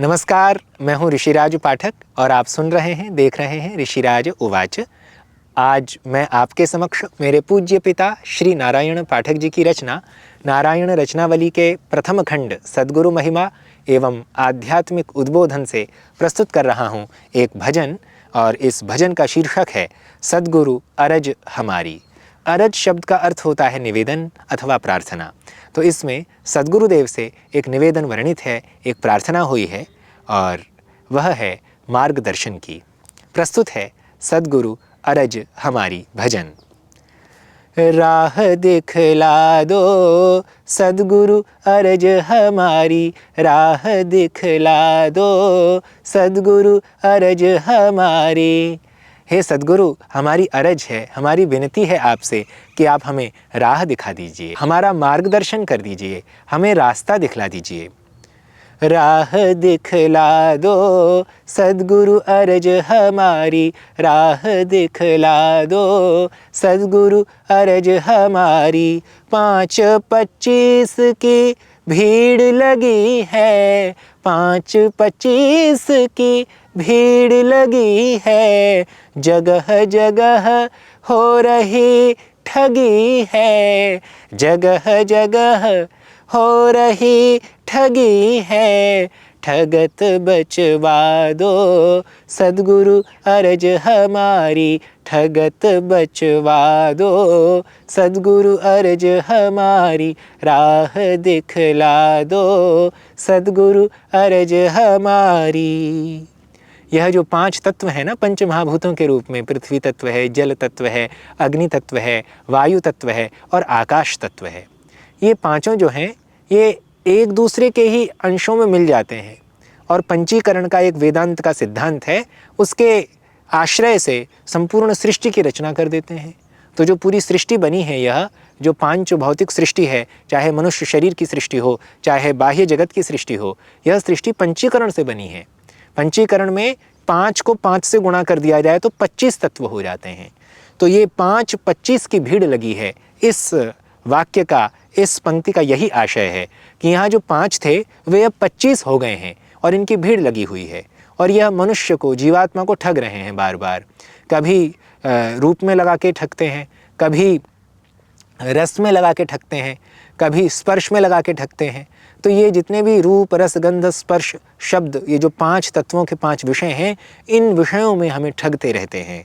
नमस्कार, मैं हूँ ऋषिराज पाठक और आप सुन रहे हैं, देख रहे हैं ऋषिराज उवाच। आज मैं आपके समक्ष मेरे पूज्य पिता श्री नारायण पाठक जी की रचना नारायण रचनावली के प्रथम खंड सद्गुरु महिमा एवं आध्यात्मिक उद्बोधन से प्रस्तुत कर रहा हूँ एक भजन, और इस भजन का शीर्षक है सद्गुरु अरज हमारी। अरज शब्द का अर्थ होता है निवेदन अथवा प्रार्थना। तो इसमें सद्गुरुदेव से एक निवेदन वर्णित है, एक प्रार्थना हुई है, और वह है मार्गदर्शन की। प्रस्तुत है सद्गुरु अरज हमारी भजन। राह दिखला दो सद्गुरु अरज हमारी, राह दिखला दो सद्गुरु अरज हमारी। हे सद्गुरु, हमारी अरज है, हमारी विनती है आपसे कि आप हमें राह दिखा दीजिए, हमारा मार्गदर्शन कर दीजिए, हमें रास्ता दिखला दीजिए। राह दिखला दो सद्गुरु अरज हमारी, राह दिखला दो सद्गुरु अरज हमारी। 5-25 की भीड़ लगी है, 5-25 की भीड़ लगी है, जगह जगह हो रही ठगी है, जगह जगह हो रही ठगी है। ठगत बचवा दो सद्गुरु अरज हमारी, ठगत बचवा दो सद्गुरु अरज हमारी। राह दिखला दो सद्गुरु अरज हमारी। यह जो 5 तत्व है ना, पंच महाभूतों के रूप में, पृथ्वी तत्व है, जल तत्व है, अग्नि तत्व है, वायु तत्व है और आकाश तत्व है। ये पांचों जो हैं ये एक दूसरे के ही अंशों में मिल जाते हैं, और पंचीकरण का एक वेदांत का सिद्धांत है, उसके आश्रय से संपूर्ण सृष्टि की रचना कर देते हैं। तो जो पूरी सृष्टि बनी है, यह जो 5 भौतिक सृष्टि है, चाहे मनुष्य शरीर की सृष्टि हो, चाहे बाह्य जगत की सृष्टि हो, यह सृष्टि पंचीकरण से बनी है। पंचीकरण में 5 को 5 से गुणा कर दिया जाए तो 25 तत्व हो जाते हैं। तो ये 5-25 की भीड़ लगी है। इस वाक्य का, इस पंक्ति का यही आशय है कि यहाँ जो 5 थे वे अब 25 हो गए हैं और इनकी भीड़ लगी हुई है, और यह मनुष्य को, जीवात्मा को ठग रहे हैं बार बार। कभी रूप में लगा के ठगते हैं, कभी रस में लगा के ठगते हैं, कभी स्पर्श में लगा के ठगते हैं। तो ये जितने भी रूप, रस, गंध, स्पर्श शब्द, ये जो 5 तत्वों के 5 विषय हैं, इन विषयों में हमें ठगते रहते हैं।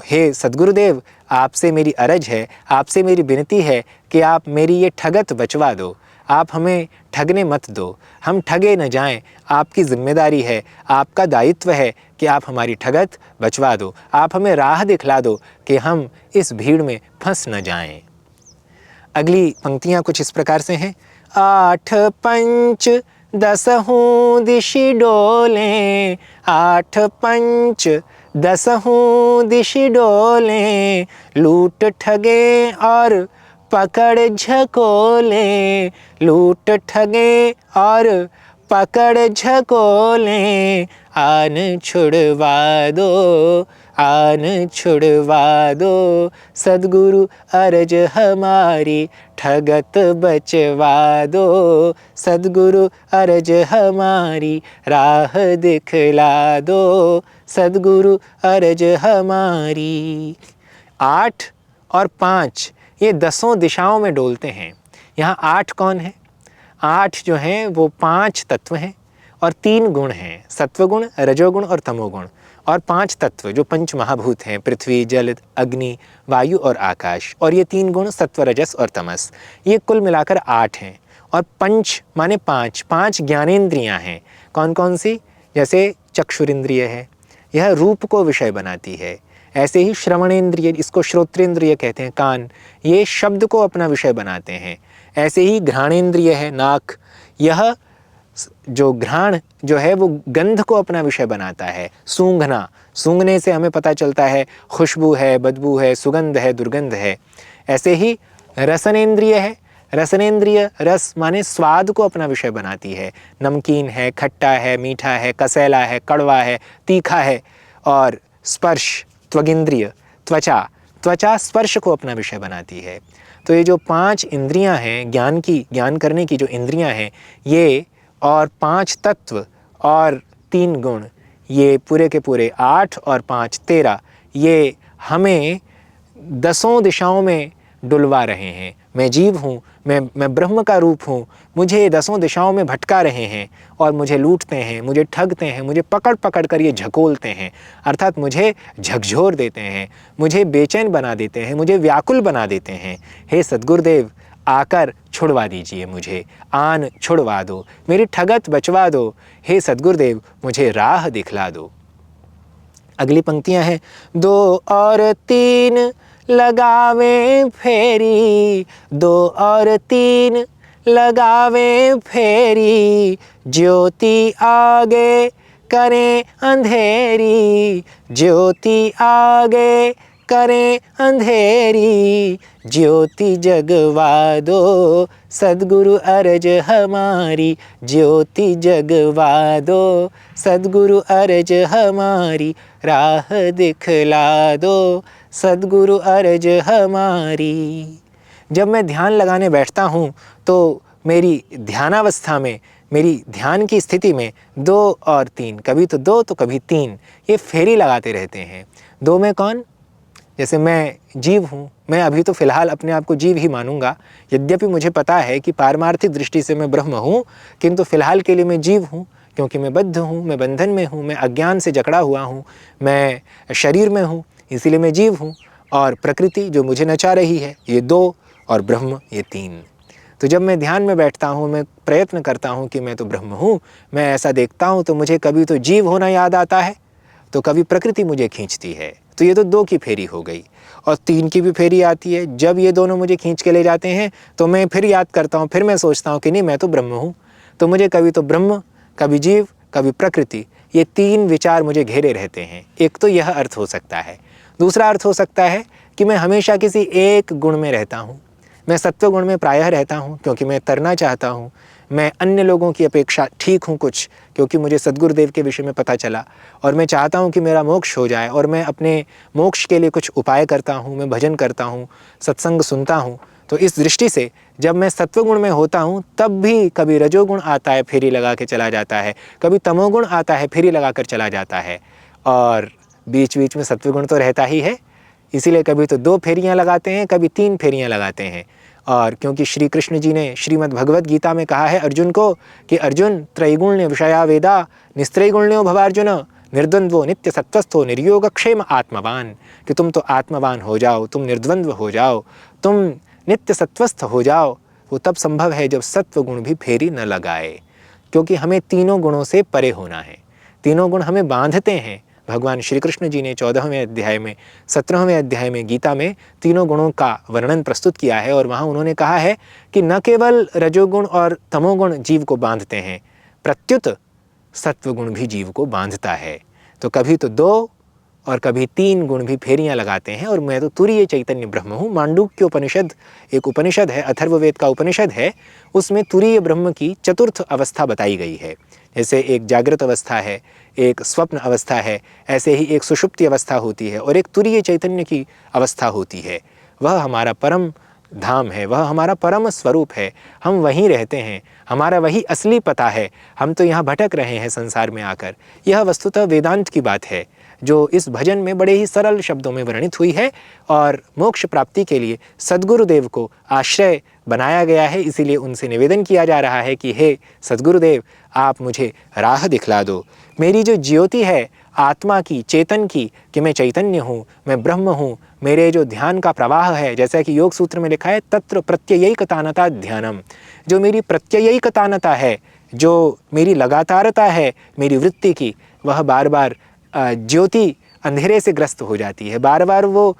हे सद्गुरुदेव, आपसे मेरी अरज है, आपसे मेरी विनती है कि आप मेरी ये ठगत बचवा दो, आप हमें ठगने मत दो, हम ठगे न जाएं। आपकी जिम्मेदारी है, आपका दायित्व है कि आप हमारी ठगत बचवा दो, आप हमें राह दिखला दो कि हम इस भीड़ में फंस न जाएं। अगली पंक्तियां कुछ इस प्रकार से हैं। 8 पंच 10 दिशि डोलें, 8 पंच 10 दिशि डोलें, लूट ठगे और पकड़ झकोलें, लूट ठगे और पकड़ झकोलें। आन छुड़वा दो, आन छुड़वा दो सद्गुरु अरज हमारी, ठगत बचवा दो सद्गुरु अरज हमारी। राह दिखला दो सद्गुरु अरज हमारी। 8 और 5 ये 10 दिशाओं में डोलते हैं। यहाँ 8 कौन है? 8 जो हैं वो 5 तत्व हैं और 3 गुण हैं, सत्वगुण, रजोगुण और तमोगुण, और 5 तत्व जो पंच महाभूत हैं, पृथ्वी, जल, अग्नि, वायु और आकाश, और ये 3 गुण सत्व, रजस और तमस। ये कुल मिलाकर 8 हैं। और पंच माने 5, 5 ज्ञानेंद्रियां हैं। कौन कौन सी? जैसे चक्षुरिंद्रिय है, यह रूप को विषय बनाती है। ऐसे ही श्रवणेंद्रिय, इसको श्रोत्रेंद्रिय कहते हैं, कान, ये शब्द को अपना विषय बनाते हैं। ऐसे ही घ्राणेंद्रिय है, नाक, यह जो घ्राण जो है वो गंध को अपना विषय बनाता है। सूंघना, सूंघने से हमें पता चलता है खुशबू है, बदबू है, सुगंध है, दुर्गंध है। ऐसे ही रसनेंद्रिय है, रसनेंद्रिय रस माने स्वाद को अपना विषय बनाती है। नमकीन है, खट्टा है, मीठा है, कसैला है, कड़वा है, तीखा है। और स्पर्श, त्वगिंद्रिय, त्वचा, त्वचा स्पर्श को अपना विषय बनाती है। तो ये जो 5 इंद्रियां हैं, ज्ञान करने की जो इंद्रियां हैं, ये और 5 तत्व और 3 गुण, ये पूरे के पूरे 8 और 5 13, ये हमें 10 दिशाओं में डुलवा रहे हैं। मैं जीव हूँ, मैं ब्रह्म का रूप हूँ, मुझे 10 दिशाओं में भटका रहे हैं और मुझे लूटते हैं, मुझे ठगते हैं, मुझे पकड़ पकड़ कर ये झकोलते हैं, अर्थात मुझे झकझोर देते हैं, मुझे बेचैन बना देते हैं, मुझे व्याकुल बना देते हैं। हे सद्गुरुदेव, आकर छुड़वा दीजिए मुझे, आन छुड़वा दो, मेरी ठगत बचवा दो। हे सद्गुरुदेव, मुझे राह दिखला दो। अगली पंक्तियां हैं, 2 और 3 लगावे फेरी, 2 और 3 लगावे फेरी, ज्योति आगे करें अंधेरी, ज्योति आगे करें अंधेरी, ज्योति जगवा दो सद्गुरु अर्ज हमारी, ज्योति जगवा दो सद्गुरु अर्ज हमारी, राह दिखला दो सद्गुरु अर्ज हमारी। जब मैं ध्यान लगाने बैठता हूँ तो मेरी ध्यानावस्था में, मेरी ध्यान की स्थिति में 2 और 3, कभी तो 2 तो कभी 3, ये फेरी लगाते रहते हैं। 2 में कौन? जैसे मैं जीव हूँ, मैं अभी तो फ़िलहाल अपने आप को जीव ही मानूंगा, यद्यपि मुझे पता है कि पारमार्थिक दृष्टि से मैं ब्रह्म हूँ, किंतु फ़िलहाल के लिए मैं जीव हूँ, क्योंकि मैं बद्ध हूँ, मैं बंधन में हूँ, मैं अज्ञान से जकड़ा हुआ हूँ, मैं शरीर में हूँ, इसीलिए मैं जीव हूँ। और प्रकृति जो मुझे नचा रही है, ये 2, और ब्रह्म ये 3। तो जब मैं ध्यान में बैठता हूँ, मैं प्रयत्न करता हूँ कि मैं तो ब्रह्म हूँ, मैं ऐसा देखता हूँ तो मुझे कभी तो जीव होना याद आता है, तो कभी प्रकृति मुझे खींचती है। तो ये तो 2 की फेरी हो गई, और 3 की भी फेरी आती है। जब ये दोनों मुझे खींच के ले जाते हैं तो मैं फिर याद करता हूँ, फिर मैं सोचता हूँ कि नहीं, मैं तो ब्रह्म हूँ। तो मुझे कभी तो ब्रह्म, कभी जीव, कभी प्रकृति, ये 3 विचार मुझे घेरे रहते हैं। एक तो यह अर्थ हो सकता है। दूसरा अर्थ हो सकता है कि मैं हमेशा किसी एक गुण में रहता हूँ। मैं सत्व गुण में प्रायः रहता हूँ क्योंकि मैं तरना चाहता हूँ। मैं अन्य लोगों की अपेक्षा ठीक हूँ कुछ, क्योंकि मुझे सद्गुरुदेव के विषय में पता चला और मैं चाहता हूँ कि मेरा मोक्ष हो जाए, और मैं अपने मोक्ष के लिए कुछ उपाय करता हूँ, मैं भजन करता हूँ, सत्संग सुनता हूँ। तो इस दृष्टि से जब मैं सत्वगुण में होता हूँ तब भी कभी रजोगुण आता है, फेरी लगा के चला जाता है, कभी तमोगुण आता है, फेरी लगा कर चला जाता है, और बीच बीच में सत्वगुण तो रहता ही है। इसीलिए कभी तो 2 फेरियाँ लगाते हैं, कभी 3 फेरियाँ लगाते हैं। और क्योंकि श्री कृष्ण जी ने श्रीमद् भगवद गीता में कहा है अर्जुन को कि अर्जुन, त्रैगुण्य विषया वेदा निस्त्रैगुण्यो भवार्जुन, निर्द्वंद्वो नित्य सत्वस्थो निर्योगक्षेम आत्मवान, कि तुम तो आत्मवान हो जाओ, तुम निर्द्वंद्व हो जाओ, तुम नित्य सत्वस्थ हो जाओ। वो तब संभव है जब सत्व गुण भी फेरी न लगाए, क्योंकि हमें तीनों गुणों से परे होना है। तीनों गुण हमें बांधते हैं। भगवान श्री कृष्ण जी ने 14वें अध्याय में, 17वें अध्याय में गीता में तीनों गुणों का वर्णन प्रस्तुत किया है, और वहाँ उन्होंने कहा है कि न केवल रजोगुण और तमोगुण जीव को बांधते हैं, प्रत्युत सत्वगुण भी जीव को बांधता है। तो कभी तो 2 और कभी 3 गुण भी फेरियां लगाते हैं। और मैं तो तुरीय चैतन्य ब्रह्म हूँ। मांडूक्य उपनिषद एक उपनिषद है, अथर्ववेद का उपनिषद है, उसमें तुरीय ब्रह्म की चतुर्थ अवस्था बताई गई है। जैसे एक जागृत अवस्था है, एक स्वप्न अवस्था है, ऐसे ही एक सुषुप्ति अवस्था होती है और एक तुरीय चैतन्य की अवस्था होती है। वह हमारा परम धाम है, वह हमारा परम स्वरूप है। हम वहीं रहते हैं, हमारा वही असली पता है। हम तो यहाँ भटक रहे हैं संसार में आकर। यह वस्तुतः वेदांत की बात है, जो इस भजन में बड़े ही सरल शब्दों में वर्णित हुई है, और मोक्ष प्राप्ति के लिए सद्गुरुदेव को आश्रय बनाया गया है। इसीलिए उनसे निवेदन किया जा रहा है कि हे सद्गुरुदेव, आप मुझे राह दिखला दो। मेरी जो ज्योति है आत्मा की, चेतन की, कि मैं चैतन्य हूँ, मैं ब्रह्म हूँ, मेरे जो ध्यान का प्रवाह है, जैसा कि योग सूत्र में लिखा है तत्र प्रत्ययैकतानता ध्यानम, जो मेरी प्रत्ययैकतानता है, जो मेरी लगातारता है मेरी वृत्ति की, वह बार बार ज्योति अंधेरे से ग्रस्त हो जाती है, बार बार वो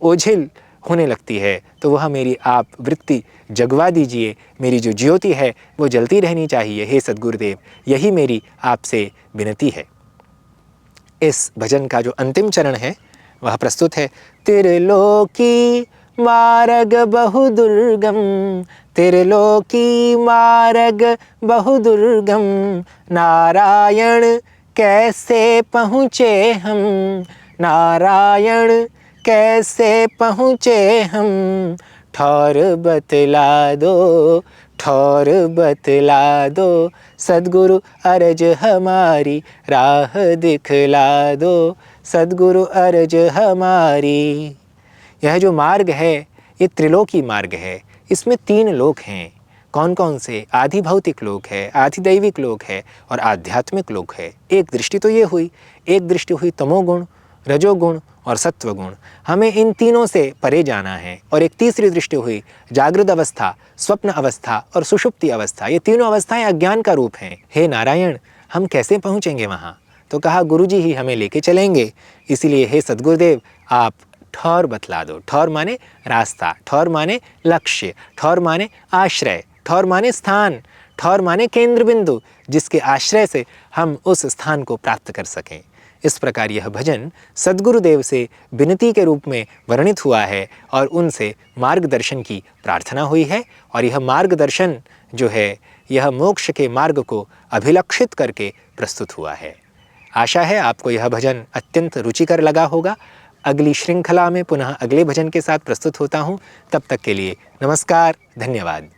ओझिल होने लगती है। तो वह मेरी आप वृत्ति जगवा दीजिए, मेरी जो ज्योति है वो जलती रहनी चाहिए। हे सद्गुरुदेव, यही मेरी आपसे विनती है। इस भजन का जो अंतिम चरण है वह प्रस्तुत है। त्रिलोकी मार्ग बहु दुर्गम, त्रिलोकी मार्ग बहु दुर्गम, नारायण कैसे पहुँचे हम, नारायण कैसे पहुँचे हम, ठौर बतला दो ठौर बतला दो सद्गुरु अर्ज हमारी, राह दिखला दो सद्गुरु अर्ज हमारी। यह जो मार्ग है ये त्रिलोकी मार्ग है। इसमें 3 लोक हैं। कौन कौन से? आधि भौतिक लोक है, आधि दैविक लोक है और आध्यात्मिक लोक है। एक दृष्टि तो ये हुई। एक दृष्टि हुई तमोगुण, रजोगुण और सत्वगुण। हमें इन तीनों से परे जाना है। और एक तीसरी दृष्टि हुई जागृत अवस्था, स्वप्न अवस्था और सुषुप्ति अवस्था। ये तीनों अवस्थाएं अज्ञान का रूप हैं। हे नारायण, हम कैसे पहुँचेंगे वहाँ? तो कहा गुरुजी ही हमें लेके चलेंगे। इसीलिए हे सद्गुरुदेव, आप ठौर बतला दो। ठौर माने रास्ता, ठौर माने लक्ष्य, ठौर माने आश्रय, ठौर माने स्थान, ठौर माने केंद्र बिंदु, जिसके आश्रय से हम उस स्थान को प्राप्त कर सकें। इस प्रकार यह भजन सद्गुरुदेव से विनती के रूप में वर्णित हुआ है और उनसे मार्गदर्शन की प्रार्थना हुई है। और यह मार्गदर्शन जो है यह मोक्ष के मार्ग को अभिलक्षित करके प्रस्तुत हुआ है। आशा है आपको यह भजन अत्यंत रुचिकर लगा होगा। अगली श्रृंखला में पुनः अगले भजन के साथ प्रस्तुत होता हूँ। तब तक के लिए नमस्कार, धन्यवाद।